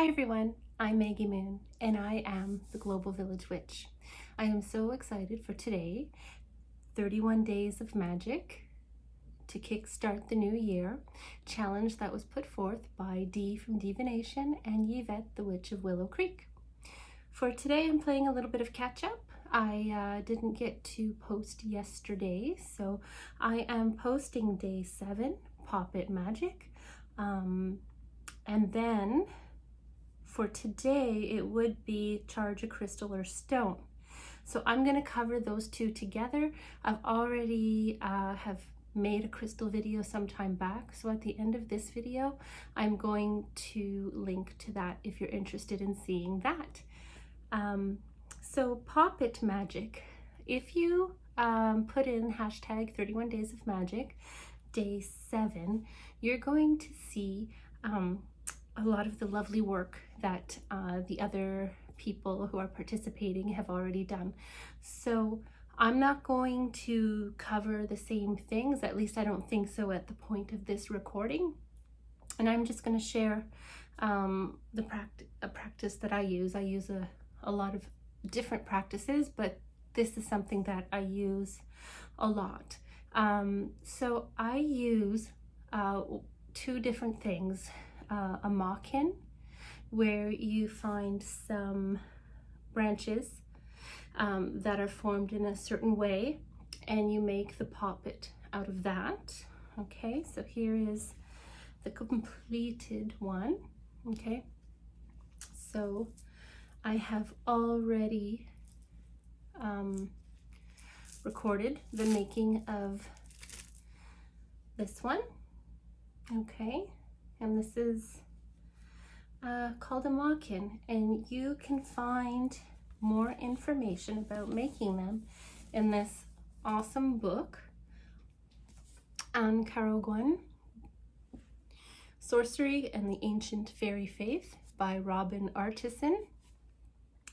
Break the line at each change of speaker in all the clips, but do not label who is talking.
Hi everyone, I'm Maggie Moon and I am the Global Village Witch. I am so excited for today, 31 Days of Magic to kickstart the new year, challenge that was put forth by Dee from Divination and Yvette the Witch of Willow Creek. For today I'm playing a little bit of catch up. I didn't get to post yesterday, so I am posting Day 7, Poppet Magic, and then for today, it would be charge a crystal or stone. So I'm going to cover those two together. I've already have made a crystal video some time back. So at the end of this video, I'm going to link to that if you're interested in seeing that. So Poppet Magic, if you put in hashtag 31 Days of Magic, Day 7, you're going to see a lot of the lovely work that the other people who are participating have already done. So I'm not going to cover the same things, at least I don't think so at the point of this recording. And I'm just going to share a practice that I use. I use a lot of different practices, but this is something that I use a lot. So I use two different things. A Mawkins, where you find some branches that are formed in a certain way and you make the poppet out of that. Okay, so here is the completed one. Okay, so I have already recorded the making of this one. Okay, and this is called a Mawkins, and you can find more information about making them in this awesome book on Carow, Gwynn, Sorcery and the Ancient Fairy Faith by Artisson.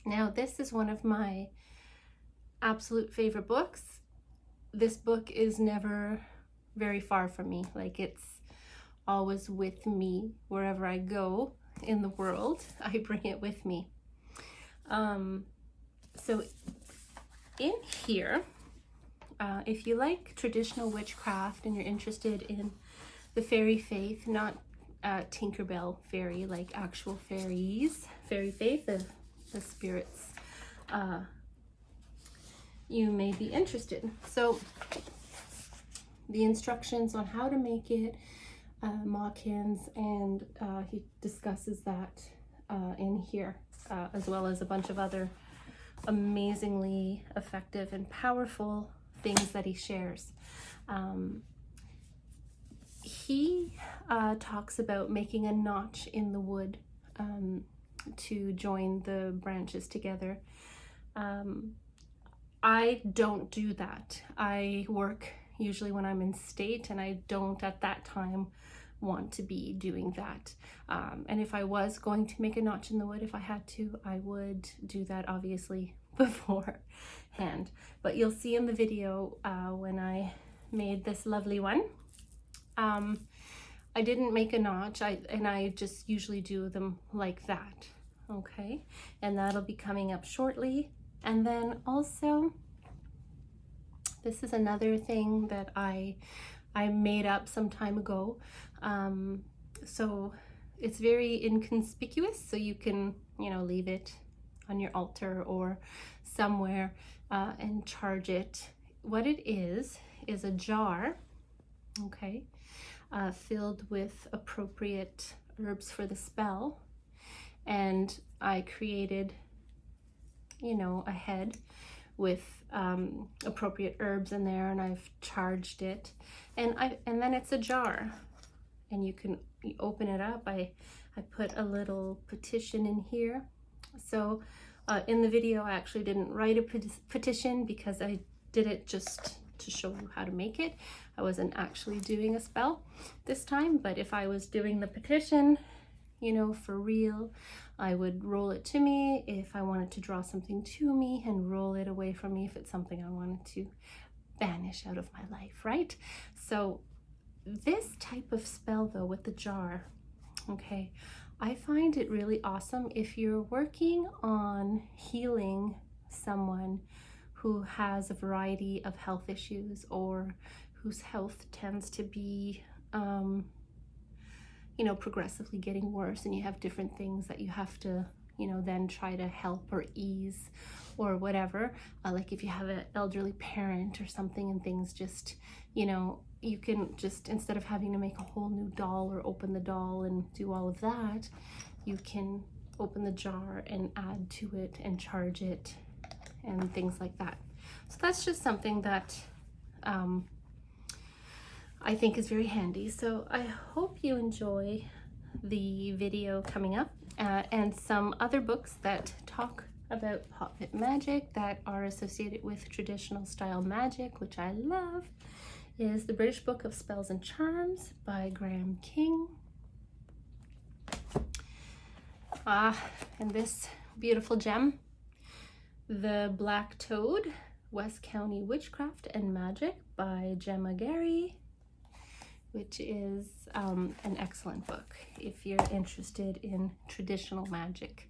Now this is one of my absolute favorite books. This book is never very far from me, like it's always with me wherever I go in the world. I bring it with me. So in here, if you like traditional witchcraft and you're interested in the fairy faith, not Tinkerbell fairy, like actual fairies, fairy faith, the spirits, you may be interested. So the instructions on how to make it, Mawkins, and he discusses that in here, as well as a bunch of other amazingly effective and powerful things that he shares. He talks about making a notch in the wood to join the branches together. I don't do that. I work usually when I'm in state, and I don't at that time want to be doing that. And if I was going to make a notch in the wood, if I had to, I would do that obviously beforehand. But you'll see in the video when I made this lovely one, I didn't make a notch, and I just usually do them like that. Okay, and that'll be coming up shortly. And then also, this is another thing that I made up some time ago. So it's very inconspicuous, so you can, leave it on your altar or somewhere and charge it. What it is a jar, okay, filled with appropriate herbs for the spell. And I created, a head with appropriate herbs in there, and I've charged it, and then it's a jar, and you open it up. I put a little petition in here. So in the video I actually didn't write a petition because I did it just to show you how to make it. I wasn't actually doing a spell this time, but if I was doing the petition, for real, I would roll it to me if I wanted to draw something to me, and roll it away from me if it's something I wanted to banish out of my life, right? So this type of spell though, with the jar, okay, I find it really awesome if you're working on healing someone who has a variety of health issues, or whose health tends to be, you know, progressively getting worse, and you have different things that you have to, you know, then try to help or ease or whatever. Like if you have an elderly parent or something and things just, you know, you can just, instead of having to make a whole new doll or open the doll and do all of that, you can open the jar and add to it and charge it and things like that. So that's just something that I think is very handy. So I hope you enjoy the video coming up, and some other books that talk about Poppet magic that are associated with traditional style magic, which I love, is the British Book of Spells and Charms by Graham King. And this beautiful gem, The Black Toad, West County Witchcraft and Magic by Gemma, which is an excellent book if you're interested in traditional magic.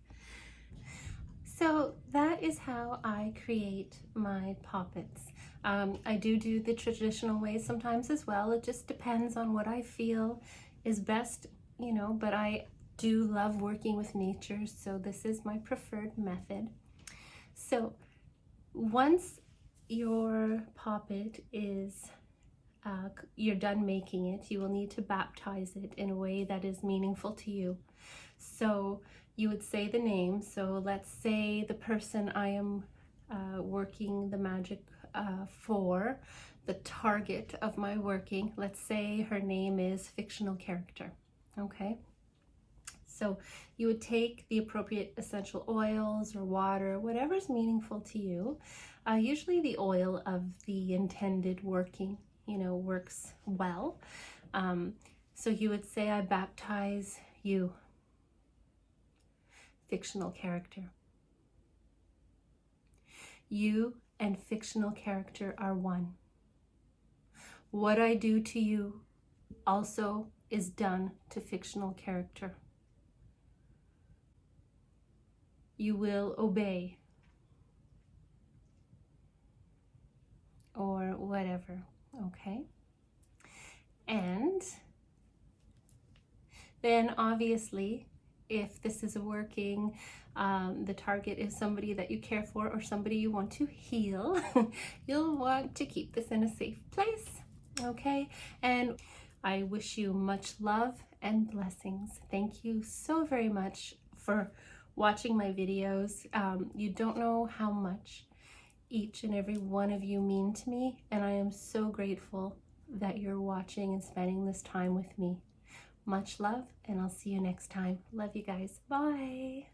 So that is how I create my poppets. I do the traditional ways sometimes as well. It just depends on what I feel is best, you know, but I do love working with nature, so this is my preferred method. So once your poppet is you're done making it, you will need to baptize it in a way that is meaningful to you. So you would say the name. So let's say the person I am working the magic for, the target of my working, let's say her name is fictional character. Okay, so you would take the appropriate essential oils or water, whatever's meaningful to you. Usually the oil of the intended working, you know, works well. So you would say, I baptize you, fictional character. You and fictional character are one. What I do to you also is done to fictional character. You will obey, or whatever, okay? And then obviously, if this is working, the target is somebody that you care for or somebody you want to heal, you'll want to keep this in a safe place, okay? And I wish you much love and blessings. Thank you so very much for watching my videos. You don't know how much each and every one of you mean to me, and I am so grateful that you're watching and spending this time with me. Much love, and I'll see you next time. Love you guys. Bye.